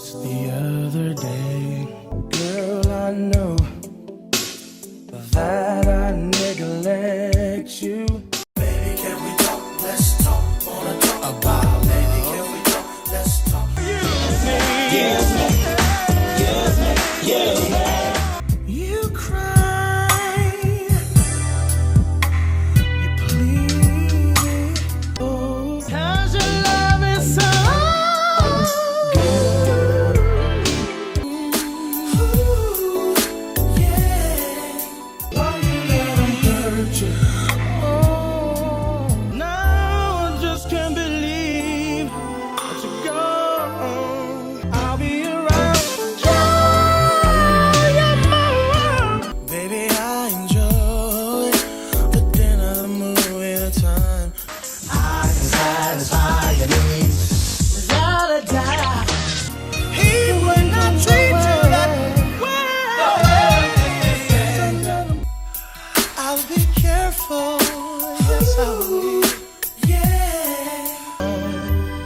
Just the other day, girl, I know that I neglect you. Baby, can we talk? Let's talk. Wanna talk about? Baby, can we talk? Let's talk. You cry, you plead, oh, 'cause your love is so good. Ooh, yeah. Why you let 'em hurt you? Oh, now I just can't believe that you're gone. I'll be around. You're my world. Baby, I enjoy the dinner, the movie, the time. I can satisfy your needs without a doubt. He would not treat you that way. I'll be careful. Yes, I will. Yeah.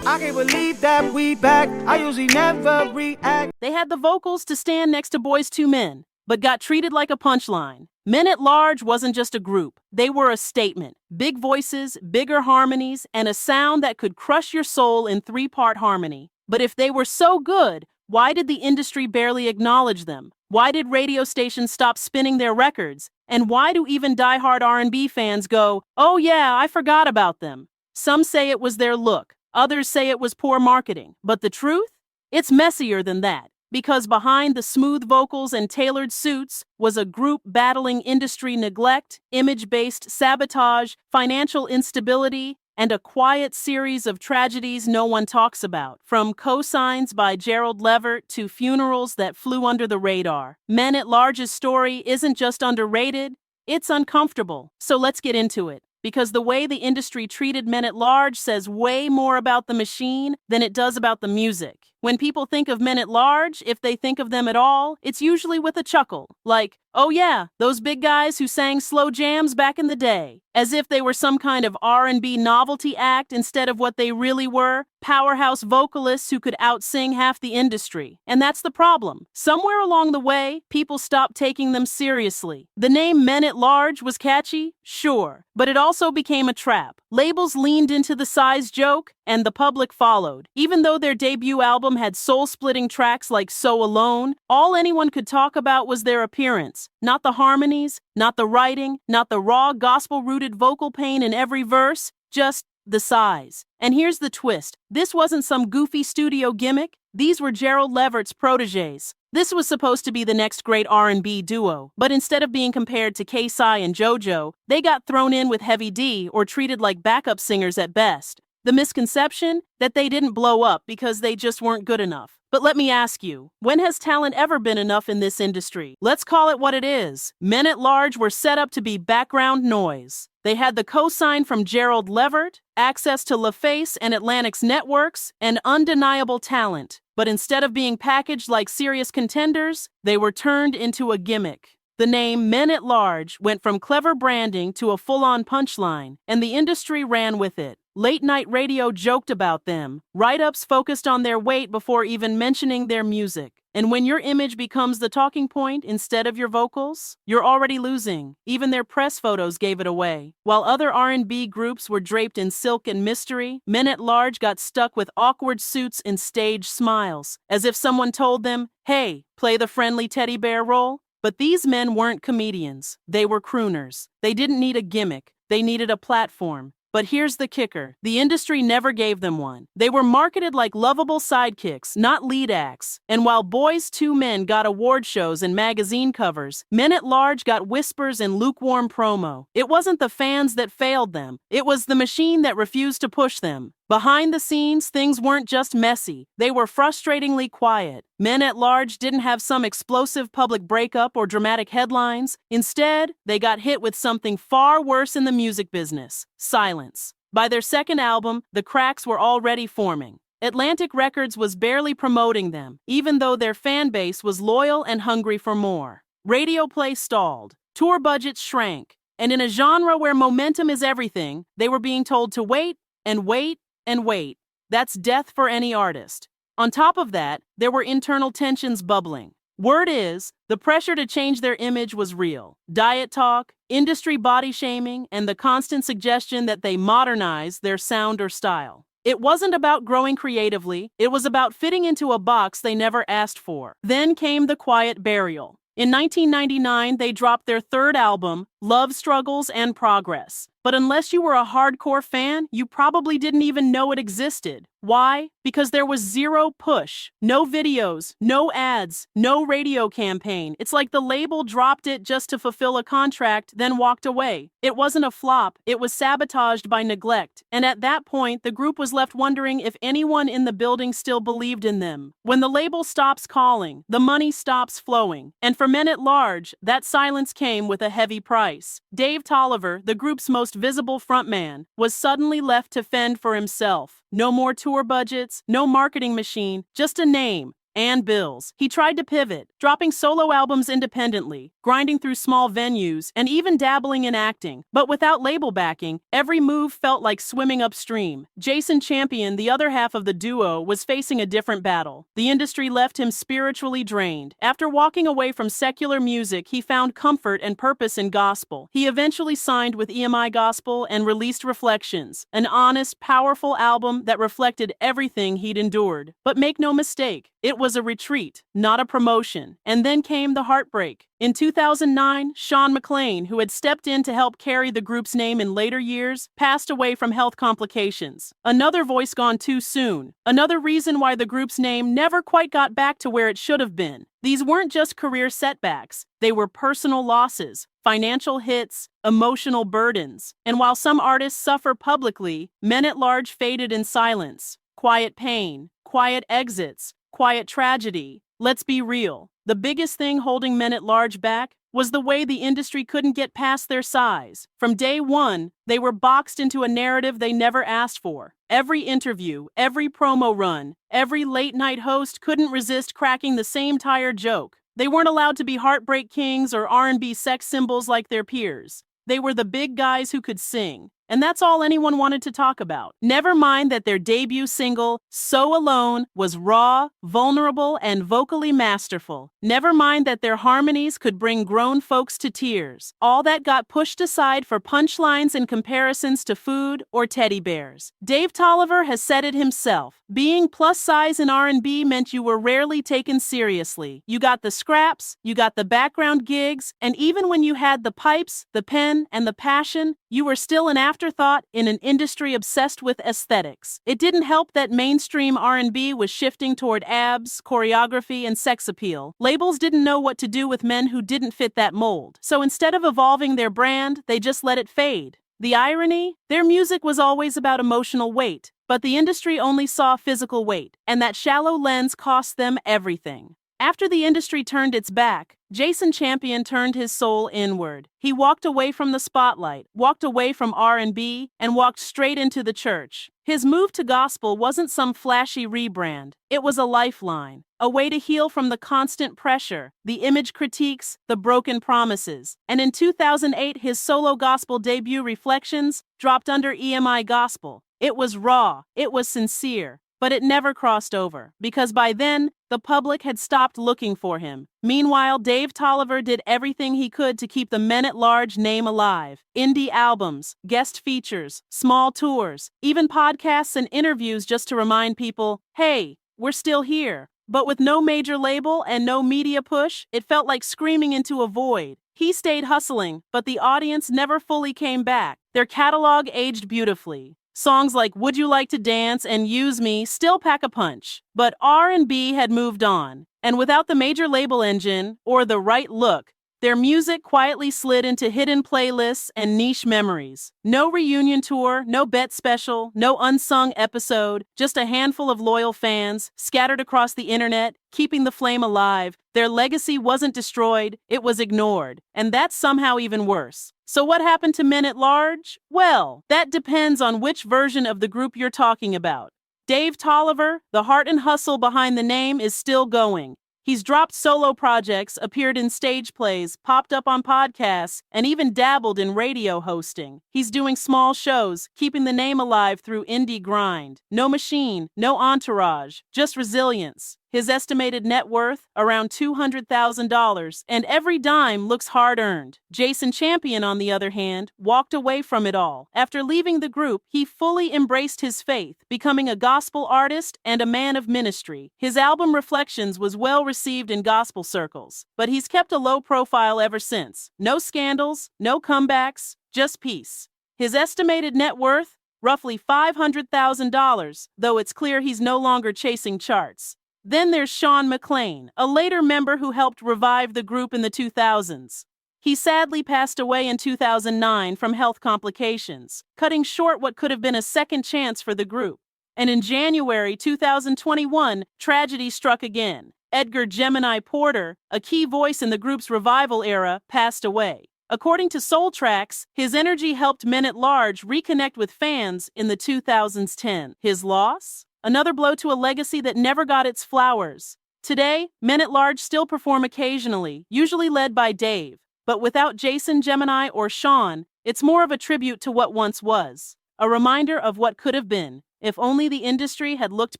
I can't believe that we back. I usually never react. They had the vocals to stand next to Boys II Men, but got treated like a punchline. Men at Large wasn't just a group. They were a statement. Big voices, bigger harmonies, and a sound that could crush your soul in three-part harmony. But if they were so good, why did the industry barely acknowledge them? Why did radio stations stop spinning their records? And why do even diehard R&B fans go, "Oh yeah, I forgot about them"? Some say it was their look. Others say it was poor marketing. But the truth? It's messier than that. Because behind the smooth vocals and tailored suits was a group battling industry neglect, image-based sabotage, financial instability, and a quiet series of tragedies no one talks about. From cosigns by Gerald Levert to funerals that flew under the radar. Men at Large's story isn't just underrated, it's uncomfortable. So let's get into it. Because the way the industry treated Men at Large says way more about the machine than it does about the music. When people think of Men at Large, if they think of them at all, it's usually with a chuckle. Like, oh yeah, those big guys who sang slow jams back in the day. As if they were some kind of R&B novelty act instead of what they really were, powerhouse vocalists who could out-sing half the industry. And that's the problem. Somewhere along the way, people stopped taking them seriously. The name Men at Large was catchy, sure, but it also became a trap. Labels leaned into the size joke, and the public followed. Even though their debut album had soul-splitting tracks like So Alone, all anyone could talk about was their appearance. Not the harmonies, not the writing, not the raw gospel-rooted vocal pain in every verse, just the size. And here's the twist. This wasn't some goofy studio gimmick. These were Gerald Levert's protégés. This was supposed to be the next great R&B duo, but instead of being compared to K-Ci and JoJo, they got thrown in with Heavy D or treated like backup singers at best. The misconception? That they didn't blow up because they just weren't good enough. But let me ask you, when has talent ever been enough in this industry? Let's call it what it is. Men at Large were set up to be background noise. They had the cosign from Gerald Levert, access to LaFace and Atlantic's networks, and undeniable talent. But instead of being packaged like serious contenders, they were turned into a gimmick. The name Men at Large went from clever branding to a full-on punchline, and the industry ran with it. Late-night radio joked about them. Write-ups focused on their weight before even mentioning their music. And when your image becomes the talking point instead of your vocals, you're already losing. Even their press photos gave it away. While other R&B groups were draped in silk and mystery, Men at Large got stuck with awkward suits and stage smiles, as if someone told them, "Hey, play the friendly teddy bear role." But these men weren't comedians. They were crooners. They didn't need a gimmick. They needed a platform. But here's the kicker. The industry never gave them one. They were marketed like lovable sidekicks, not lead acts. And while Boys II Men got award shows and magazine covers, Men at Large got whispers and lukewarm promo. It wasn't the fans that failed them. It was the machine that refused to push them. Behind the scenes, things weren't just messy. They were frustratingly quiet. Men at Large didn't have some explosive public breakup or dramatic headlines. Instead, they got hit with something far worse in the music business: silence. By their second album, the cracks were already forming. Atlantic Records was barely promoting them, even though their fan base was loyal and hungry for more. Radio play stalled. Tour budgets shrank. And in a genre where momentum is everything, they were being told to wait and wait and wait. That's death for any artist. On top of that, there were internal tensions bubbling. Word is, the pressure to change their image was real. Diet talk, industry body shaming, and the constant suggestion that they modernize their sound or style. It wasn't about growing creatively, it was about fitting into a box they never asked for. Then came the quiet burial. In 1999, they dropped their third album, Love Struggles and Progress. But unless you were a hardcore fan, you probably didn't even know it existed. Why? Because there was zero push, no videos, no ads, no radio campaign. It's like the label dropped it just to fulfill a contract, then walked away. It wasn't a flop, it was sabotaged by neglect. And at that point, the group was left wondering if anyone in the building still believed in them. When the label stops calling, the money stops flowing. And for men at large, that silence came with a heavy price. Dave Tolliver, the group's most visible frontman, was suddenly left to fend for himself. No more tour budgets, no marketing machine, just a name and bills. He tried to pivot, dropping solo albums independently, grinding through small venues, and even dabbling in acting. But without label backing, every move felt like swimming upstream. Jason Champion, the other half of the duo, was facing a different battle. The industry left him spiritually drained. After walking away from secular music, he found comfort and purpose in gospel. He eventually signed with EMI Gospel and released Reflections, an honest, powerful album that reflected everything he'd endured. But make no mistake, it was a retreat, not a promotion. And then came the heartbreak. In 2009, Sean McClain, who had stepped in to help carry the group's name in later years, passed away from health complications. Another voice gone too soon. Another reason why the group's name never quite got back to where it should have been. These weren't just career setbacks. They were personal losses, financial hits, emotional burdens. And while some artists suffer publicly, men at large faded in silence. Quiet pain, quiet exits, quiet tragedy. Let's be real. The biggest thing holding men at large back was the way the industry couldn't get past their size. From day one, they were boxed into a narrative they never asked for. Every interview, every promo run, every late-night host couldn't resist cracking the same tired joke. They weren't allowed to be heartbreak kings or R&B sex symbols like their peers. They were the big guys who could sing. And that's all anyone wanted to talk about. Never mind that their debut single, So Alone, was raw, vulnerable, and vocally masterful. Never mind that their harmonies could bring grown folks to tears. All that got pushed aside for punchlines and comparisons to food or teddy bears. Dave Tolliver has said it himself. Being plus size in R&B meant you were rarely taken seriously. You got the scraps, you got the background gigs, and even when you had the pipes, the pen, and the passion, you were still an afterthought in an industry obsessed with aesthetics. It didn't help that mainstream R&B was shifting toward abs, choreography, and sex appeal. Labels didn't know what to do with men who didn't fit that mold. So instead of evolving their brand, they just let it fade. The irony? Their music was always about emotional weight, but the industry only saw physical weight, and that shallow lens cost them everything. After the industry turned its back, Jason Champion turned his soul inward. He walked away from the spotlight, walked away from R&B, and walked straight into the church. His move to gospel wasn't some flashy rebrand. It was a lifeline, a way to heal from the constant pressure, the image critiques, the broken promises. And in 2008, his solo gospel debut, Reflections, dropped under EMI Gospel. It was raw, it was sincere, but it never crossed over, because by then, the public had stopped looking for him. Meanwhile, Dave Tolliver did everything he could to keep the men at large name alive. Indie albums, guest features, small tours, even podcasts and interviews just to remind people, hey, we're still here. But with no major label and no media push, it felt like screaming into a void. He stayed hustling, but the audience never fully came back. Their catalog aged beautifully. Songs like Would You Like to Dance and Use Me still pack a punch. But R&B had moved on, and without the major label engine or the right look, their music quietly slid into hidden playlists and niche memories. No reunion tour, no bet special, no unsung episode, just a handful of loyal fans scattered across the internet, keeping the flame alive. Their legacy wasn't destroyed, it was ignored. And that's somehow even worse. So what happened to men at large? Well, that depends on which version of the group you're talking about. Dave Tolliver, the heart and hustle behind the name, is still going. He's dropped solo projects, appeared in stage plays, popped up on podcasts, and even dabbled in radio hosting. He's doing small shows, keeping the name alive through indie grind. No machine, no entourage, just resilience. His estimated net worth, around $200,000, and every dime looks hard-earned. Jason Champion, on the other hand, walked away from it all. After leaving the group, he fully embraced his faith, becoming a gospel artist and a man of ministry. His album Reflections was well received in gospel circles, but he's kept a low profile ever since. No scandals, no comebacks, just peace. His estimated net worth? Roughly $500,000, though it's clear he's no longer chasing charts. Then there's Sean McClain, a later member who helped revive the group in the 2000s. He sadly passed away in 2009 from health complications, cutting short what could have been a second chance for the group. And in January 2021, tragedy struck again. Edgar Gemini Porter, a key voice in the group's revival era, passed away. According to Soul Tracks, his energy helped Men at Large reconnect with fans in the 2010s. His loss? Another blow to a legacy that never got its flowers. Today, Men at Large still perform occasionally, usually led by Dave. But without Jason, Gemini, or Sean, it's more of a tribute to what once was. A reminder of what could have been, if only the industry had looked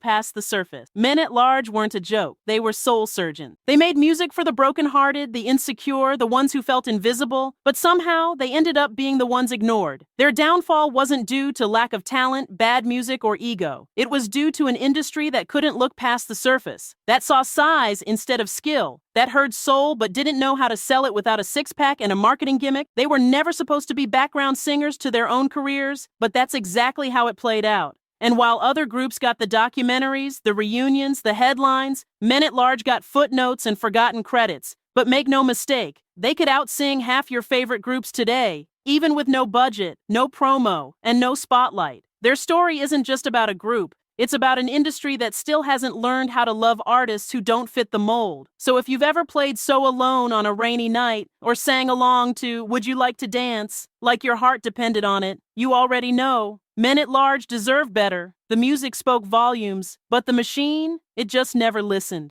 past the surface. Men at Large weren't a joke. They were soul surgeons. They made music for the brokenhearted, the insecure, the ones who felt invisible, but somehow they ended up being the ones ignored. Their downfall wasn't due to lack of talent, bad music, or ego. It was due to an industry that couldn't look past the surface, that saw size instead of skill, that heard soul but didn't know how to sell it without a six-pack and a marketing gimmick. They were never supposed to be background singers to their own careers, but that's exactly how it played out. And while other groups got the documentaries, the reunions, the headlines, Men at Large got footnotes and forgotten credits. But make no mistake, they could outsing half your favorite groups today, even with no budget, no promo, and no spotlight. Their story isn't just about a group. It's about an industry that still hasn't learned how to love artists who don't fit the mold. So if you've ever played So Alone on a rainy night, or sang along to Would You Like to Dance, like your heart depended on it, you already know. Men at Large deserve better. The music spoke volumes, but the machine, it just never listened.